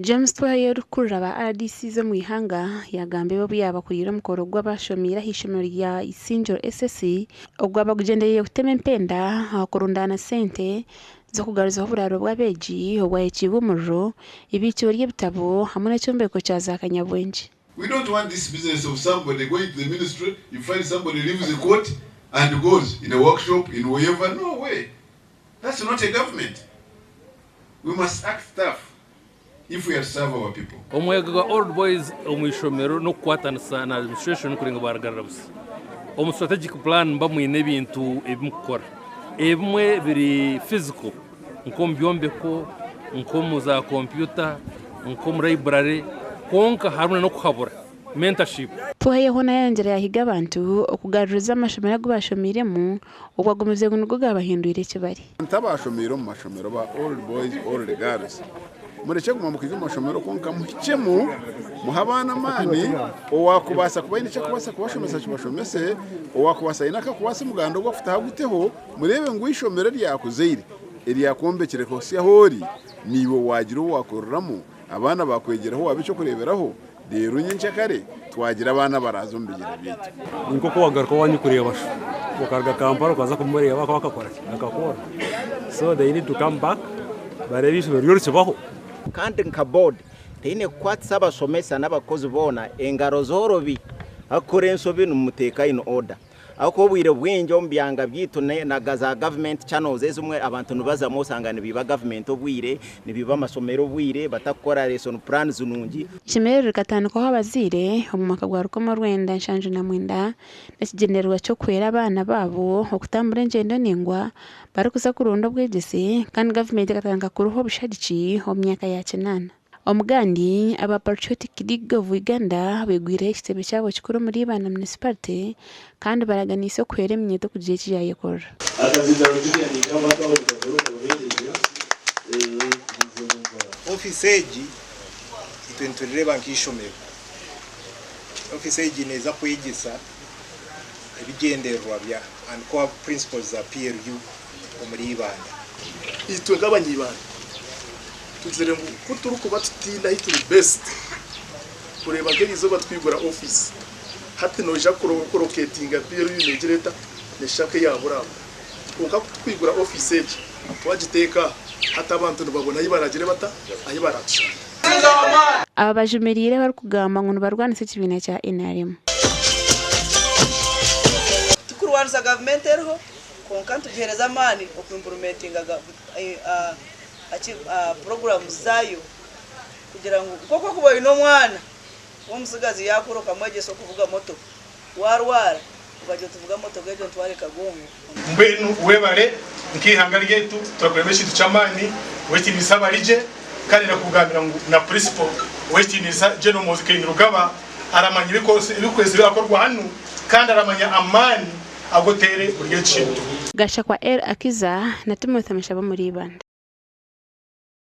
James Twayer kurra ba RDC zo mu ihanga yagambe bo byaba kuyira mukoro gw'abashomira hishimiro rya Isinjiro SSC ogwaba kugendeye kutema empenda kurundana sente zo kugaruza uburaro bw'abeji obwayikibu umurro ibiciro ry'ibitabo hamwe n'icyombeko cya Zakanyabwenji. We don't want this business of somebody going to the ministry, you find somebody leaves the court and goes in a workshop, in wherever. No way. That's not a government. We must act tough if we are to serve our people. Omwega old boys omwishomero no kwatana na administration kuringa baragarabus. Strategic plan mba mwine bintu ebimukora. Ebimwe biri physical. Nkom byombeko, nkom za computer, nkom library, konka haruna no kuhabura. Mentorship. Tuhaye hona yanjira yahiga abantu okugaruza amashomero gubashomiremo ogwagomeze gunugo gabahindurire kibari. Ntabashomero mu mashomero ba old boys old girls. Mureke kumamukije amashomero konka muhicemu muhabana mani owakubasa kubayine cyo kubasa kubashomesa kibashomese owakubasa inaka kubasa mugando gwafuta haguteho murebe ngo ishomero ryakuzeire eryakombekere ko sia hori niwo wagiro wakororamo abana bakwegeraho wabico kureberaho rero nyince kare twagira abana barazo mbigira bitu nko ko wagaruka wanyukuriye basho ukarga kamparo kaza kumureba bakakora akakora so they need to come back barebisho ryorse baho kandi nkabod tine kwatsa abashomesa n'abakozi bona engaro zorobi akorenso bintu muteka in order ako bwire bwinjo mbyanga byitu na gaza government channels ezumwe abantu nubaza mosangana biba government obwire nibiba amasomero bwire batakora lesson plans nungi Chimero gatanu ko abazire mu mwaka gwa rukomo rwenda nshanje na mwenda nakigenerwa cyo kwera abana babo okutambura ngendo ningwa barikuza kurundo bwegese kandi government gatanga kuruho bushadici mu myaka ya 9 Omugandi aba Patriotic League of Uganda begwire ekitebe cyabo kikuru muri bana municipality kandi baraganise kwere mnyeto kugiye kijaye kora. Officeji itwenturire bankishomero. Officeji neza kwigisa ebigenderwa bya and core principles za PRU muri bana. Itwe ngabanyibana. Tuzere ngo kuturu kuba tutina hituri best kureba ngezo batwigura office hati noja kuroketinga biro y'unegereta neshake yaburamo uka kwigura office eje twagiteka hata abantu babona yibaragire bata ayibaraca aba bajumerire bari kugamba ngo barwanise kibina cya NRM tukurwanisa government erho konka tugereza mani okuimplementinga programs zayo kugira ngo koko kuba ino mwana umusigazi yakoroka mwegeso kuvuga moto warwara ugaje tuvuga moto gejo tware kagongo mbenu webale nkihangari yetu turakuremesha ducamani weti nisaba rije kandi nakugambira ngo na principal weti nisa jeno muzika inrugaba aramanya ibikwezi byakorwa hano kandi aramanya amani agotere buryo chintu gasha kwa Akiza na Timothy Mashaba muri banda.